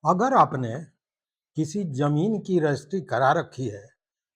अगर आपने किसी जमीन की रजिस्ट्री करा रखी है,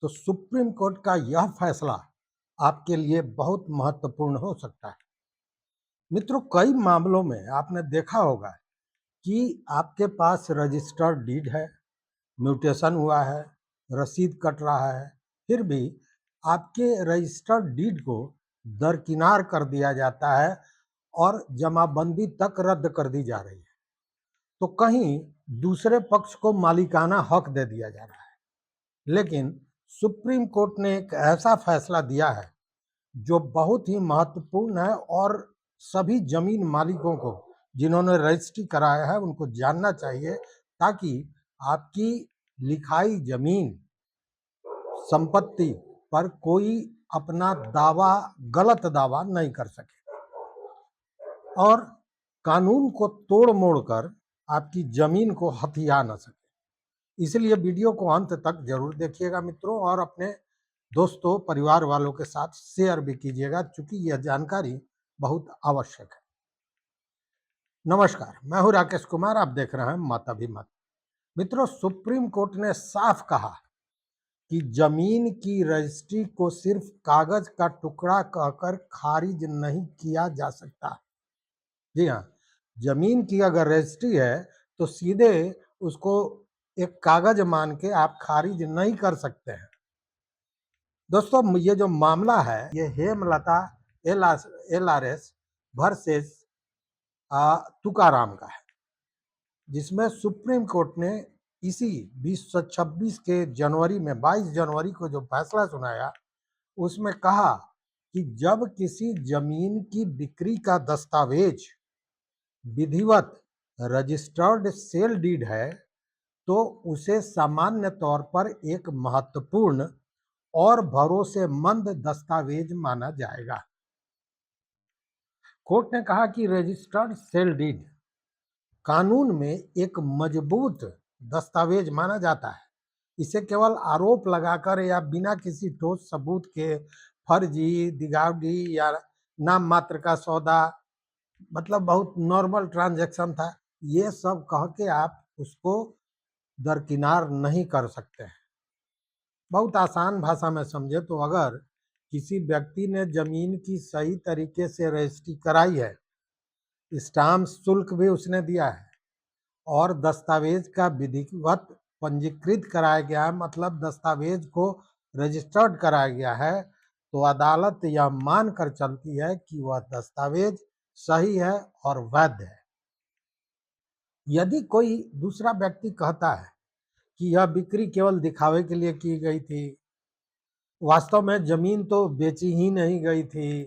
तो सुप्रीम कोर्ट का यह फैसला आपके लिए बहुत महत्वपूर्ण हो सकता है। मित्रों, कई मामलों में आपने देखा होगा कि आपके पास रजिस्टर्ड डीड है, म्यूटेशन हुआ है, रसीद कट रहा है, फिर भी आपके रजिस्टर्ड डीड को दरकिनार कर दिया जाता है और जमाबंदी तक रद्द कर दी जा रही है। तो कहीं दूसरे पक्ष को मालिकाना हक दे दिया जा रहा है। लेकिन सुप्रीम कोर्ट ने एक ऐसा फैसला दिया है जो बहुत ही महत्वपूर्ण है और सभी जमीन मालिकों को, जिन्होंने रजिस्ट्री कराया है, उनको जानना चाहिए, ताकि आपकी लिखाई जमीन संपत्ति पर कोई अपना दावा, गलत दावा नहीं कर सके और कानून को तोड़ मोड़ कर आपकी जमीन को हथिया न सके। इसलिए वीडियो को अंत तक जरूर देखिएगा मित्रों, और अपने दोस्तों, परिवार वालों के साथ शेयर भी कीजिएगा, क्योंकि यह जानकारी बहुत आवश्यक है। नमस्कार, मैं हूं राकेश कुमार, आप देख रहे हैं मत अभिमत। मित्रों, सुप्रीम कोर्ट ने साफ कहा कि जमीन की रजिस्ट्री को सिर्फ कागज का टुकड़ा कहकर खारिज नहीं किया जा सकता। जी हाँ, जमीन की अगर रजिस्ट्री है तो सीधे उसको एक कागज मान के आप खारिज नहीं कर सकते हैं। दोस्तों, ये जो मामला है, ये Hemlata L R S versus Tukaram का है, जिसमें सुप्रीम कोर्ट ने इसी 2026 के जनवरी में 22 जनवरी को जो फैसला सुनाया, उसमें कहा कि जब किसी जमीन की बिक्री का दस्तावेज विधिवत रजिस्टर्ड सेल डीड है, तो उसे सामान्य तौर पर एक महत्वपूर्ण और भरोसेमंद दस्तावेज माना जाएगा। कोर्ट ने कहा कि रजिस्टर्ड सेल डीड कानून में एक मजबूत दस्तावेज माना जाता है। इसे केवल आरोप लगाकर या बिना किसी ठोस सबूत के फर्जी, दिगावडी या नाम मात्र का सौदा, मतलब बहुत नॉर्मल ट्रांजैक्शन था, ये सब कह के आप उसको दरकिनार नहीं कर सकते हैं। बहुत आसान भाषा में समझे तो, अगर किसी व्यक्ति ने जमीन की सही तरीके से रजिस्ट्री कराई है, स्टाम्प शुल्क भी उसने दिया है और दस्तावेज का विधिवत पंजीकृत कराया गया है, मतलब दस्तावेज को रजिस्टर्ड कराया गया है, तो अदालत यह मानकर चलती है कि वह दस्तावेज सही है और वैध है। यदि कोई दूसरा व्यक्ति कहता है कि यह बिक्री केवल दिखावे के लिए की गई थी, वास्तव में जमीन तो बेची ही नहीं गई थी,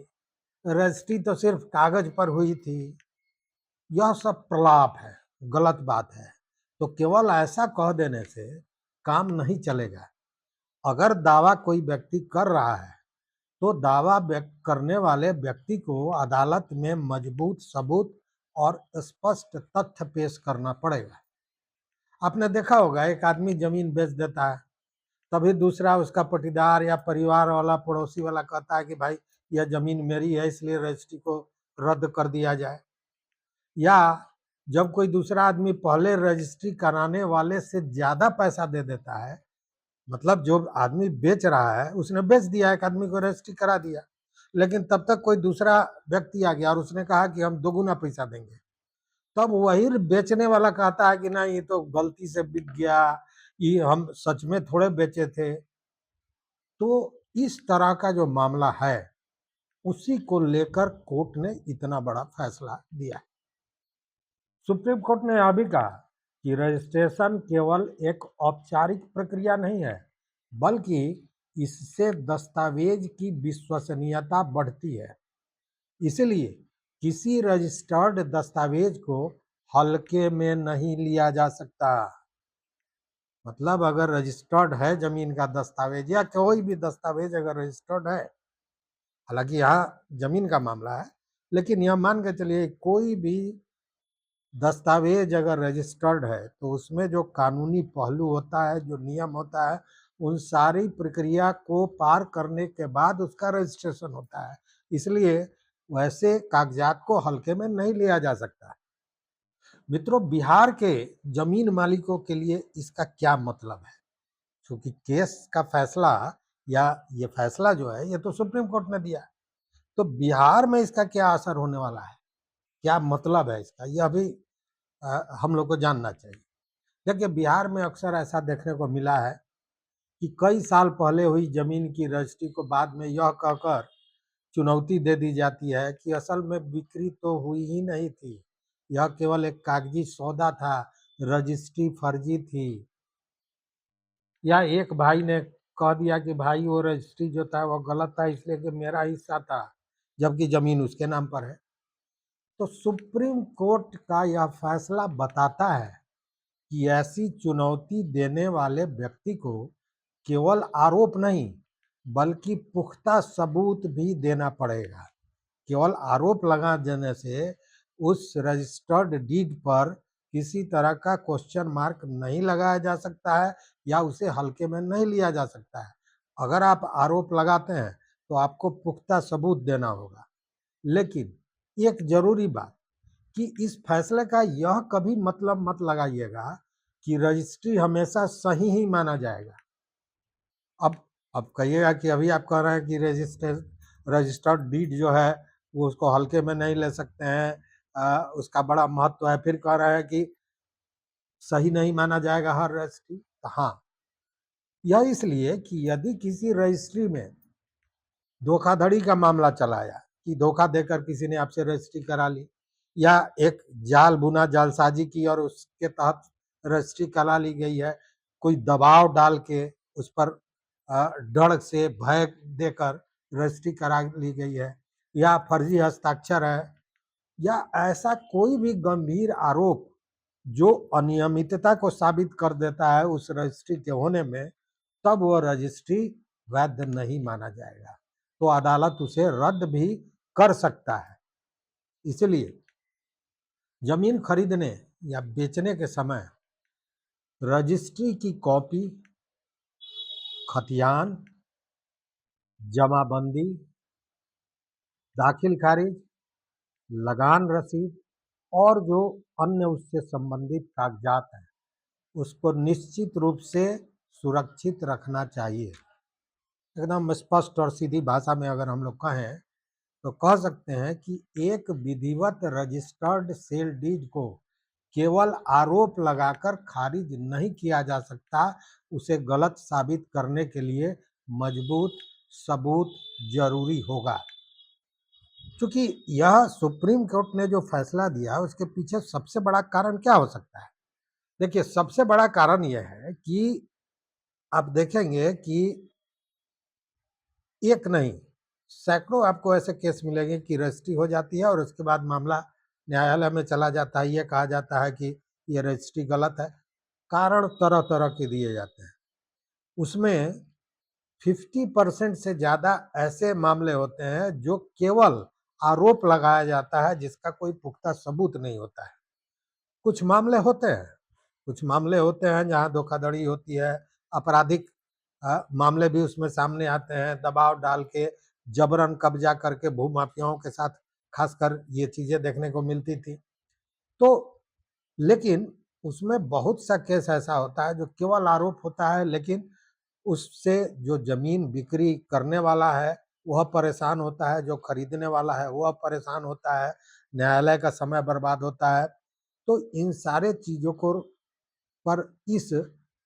रजिस्ट्री तो सिर्फ कागज पर हुई थी, यह सब प्रलाप है, गलत बात है, तो केवल ऐसा कह देने से काम नहीं चलेगा। अगर दावा कोई व्यक्ति कर रहा है, तो दावा करने वाले व्यक्ति को अदालत में मजबूत सबूत और स्पष्ट तथ्य पेश करना पड़ेगा। आपने देखा होगा, एक आदमी जमीन बेच देता है, तभी दूसरा उसका पटीदार या परिवार वाला, पड़ोसी वाला कहता है कि भाई यह जमीन मेरी है, इसलिए रजिस्ट्री को रद्द कर दिया जाए। या जब कोई दूसरा आदमी पहले रजिस्ट्री कराने वाले से ज्यादा पैसा दे देता है, मतलब जो आदमी बेच रहा है उसने बेच दिया, एक आदमी को रजिस्ट्री करा दिया, लेकिन तब तक कोई दूसरा व्यक्ति आ गया और उसने कहा कि हम दोगुना पैसा देंगे, तब वही बेचने वाला कहता है कि ना, ये तो गलती से बिक गया, ये हम सच में थोड़े बेचे थे। तो इस तरह का जो मामला है, उसी को लेकर कोर्ट ने इतना बड़ा फैसला दिया है। सुप्रीम कोर्ट ने यह भी कहा कि रजिस्ट्रेशन केवल एक औपचारिक प्रक्रिया नहीं है, बल्कि इससे दस्तावेज की विश्वसनीयता बढ़ती है। इसलिए किसी रजिस्टर्ड दस्तावेज को हल्के में नहीं लिया जा सकता। मतलब अगर रजिस्टर्ड है जमीन का दस्तावेज या कोई भी दस्तावेज अगर रजिस्टर्ड है, हालांकि यहाँ जमीन का मामला है, लेकिन यह मान के चलिए कोई भी दस्तावेज अगर रजिस्टर्ड है, तो उसमें जो कानूनी पहलू होता है, जो नियम होता है, उन सारी प्रक्रिया को पार करने के बाद उसका रजिस्ट्रेशन होता है। इसलिए वैसे कागजात को हल्के में नहीं लिया जा सकता। मित्रों, बिहार के जमीन मालिकों के लिए इसका क्या मतलब है? क्योंकि केस का फैसला या ये फैसला जो है ये तो सुप्रीम कोर्ट ने दिया है। तो बिहार में इसका क्या असर होने वाला है? क्या मतलब है इसका? यह भी हम लोग को जानना चाहिए। देखिए, बिहार में अक्सर ऐसा देखने को मिला है कि कई साल पहले हुई जमीन की रजिस्ट्री को बाद में यह कहकर चुनौती दे दी जाती है कि असल में बिक्री तो हुई ही नहीं थी, यह केवल एक कागजी सौदा था, रजिस्ट्री फर्जी थी। या एक भाई ने कह दिया कि भाई वो रजिस्ट्री जो था वो गलत था इसलिए कि मेरा हिस्सा था, जबकि जमीन उसके नाम पर है। तो सुप्रीम कोर्ट का यह फैसला बताता है कि ऐसी चुनौती देने वाले व्यक्ति को केवल आरोप नहीं बल्कि पुख्ता सबूत भी देना पड़ेगा। केवल आरोप लगा देने से उस रजिस्टर्ड डीड पर किसी तरह का क्वेश्चन मार्क नहीं लगाया जा सकता है या उसे हल्के में नहीं लिया जा सकता है। अगर आप आरोप लगाते हैं तो आपको पुख्ता सबूत देना होगा। लेकिन एक जरूरी बात कि इस फैसले का यह कभी मतलब मत लगाइएगा कि रजिस्ट्री हमेशा सही ही माना जाएगा। अब कहिएगा कि अभी आप कह रहे हैं कि रजिस्टर्ड डीड जो है वो उसको हल्के में नहीं ले सकते हैं, उसका बड़ा महत्व है, फिर कह रहे हैं कि सही नहीं माना जाएगा हर रजिस्ट्री। हाँ, यह इसलिए कि यदि किसी रजिस्ट्री में धोखाधड़ी का मामला चलाया कि धोखा देकर किसी ने आपसे रजिस्ट्री करा ली या एक जाल बुना जालसाजी की और उसके तहत रजिस्ट्री करा ली गई है, कोई दबाव डाल के उस पर डर से भय देकर रजिस्ट्री करा ली गई है या फर्जी हस्ताक्षर है या ऐसा कोई भी गंभीर आरोप जो अनियमितता को साबित कर देता है उस रजिस्ट्री के होने में, तब वह रजिस्ट्री वैध नहीं माना जाएगा। तो अदालत उसे रद्द भी कर सकता है। इसलिए जमीन खरीदने या बेचने के समय रजिस्ट्री की कॉपी, खतियान, जमाबंदी, दाखिल खारिज, लगान रसीद और जो अन्य उससे संबंधित कागजात हैं उसको निश्चित रूप से सुरक्षित रखना चाहिए। एकदम स्पष्ट और सीधी भाषा में अगर हम लोग कहें तो कह सकते हैं कि एक विधिवत रजिस्टर्ड सेल डीड को केवल आरोप लगाकर खारिज नहीं किया जा सकता, उसे गलत साबित करने के लिए मजबूत सबूत जरूरी होगा। क्योंकि यह सुप्रीम कोर्ट ने जो फैसला दिया उसके पीछे सबसे बड़ा कारण क्या हो सकता है? देखिए, सबसे बड़ा कारण यह है कि आप देखेंगे कि एक नहीं सैकड़ों आपको ऐसे केस मिलेंगे कि रजिस्ट्री हो जाती है और उसके बाद मामला न्यायालय में चला जाता है। ये कहा जाता है कि ये रजिस्ट्री गलत है, कारण तरह तरह के दिए जाते हैं। उसमें 50% से ज़्यादा ऐसे मामले होते हैं जो केवल आरोप लगाया जाता है जिसका कोई पुख्ता सबूत नहीं होता है। कुछ मामले होते हैं जहाँ धोखाधड़ी होती है, आपराधिक मामले भी उसमें सामने आते हैं, दबाव डाल के जबरन कब्जा करके भूमाफियाओं के साथ खासकर ये चीजें देखने को मिलती थी। तो लेकिन उसमें बहुत सा केस ऐसा होता है जो केवल आरोप होता है, लेकिन उससे जो जमीन बिक्री करने वाला है वह परेशान होता है, जो खरीदने वाला है वह परेशान होता है, न्यायालय का समय बर्बाद होता है। तो इन सारे चीजों को पर इस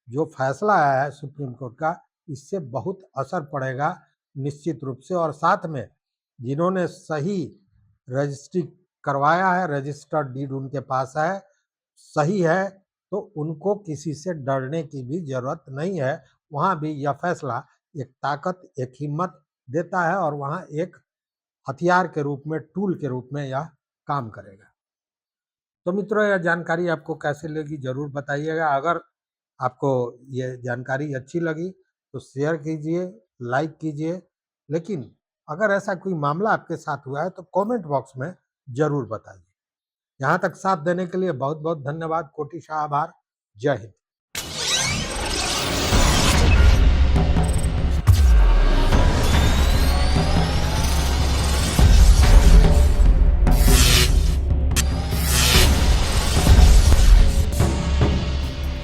जो फैसला आया है सुप्रीम कोर्ट का, इससे बहुत असर पड़ेगा निश्चित रूप से। और साथ में जिन्होंने सही रजिस्ट्री करवाया है, रजिस्टर्ड डीड उनके पास है, सही है, तो उनको किसी से डरने की भी जरूरत नहीं है। वहाँ भी यह फैसला एक ताकत, एक हिम्मत देता है और वहाँ एक हथियार के रूप में, टूल के रूप में यह काम करेगा। तो मित्रों, यह जानकारी आपको कैसे लगी जरूर बताइएगा। अगर आपको ये जानकारी अच्छी लगी तो शेयर कीजिए, लाइक कीजिए। लेकिन अगर ऐसा कोई मामला आपके साथ हुआ है तो कमेंट बॉक्स में जरूर बताइए। यहाँ तक साथ देने के लिए बहुत बहुत धन्यवाद, कोटिशाह आभार। जय हिंद।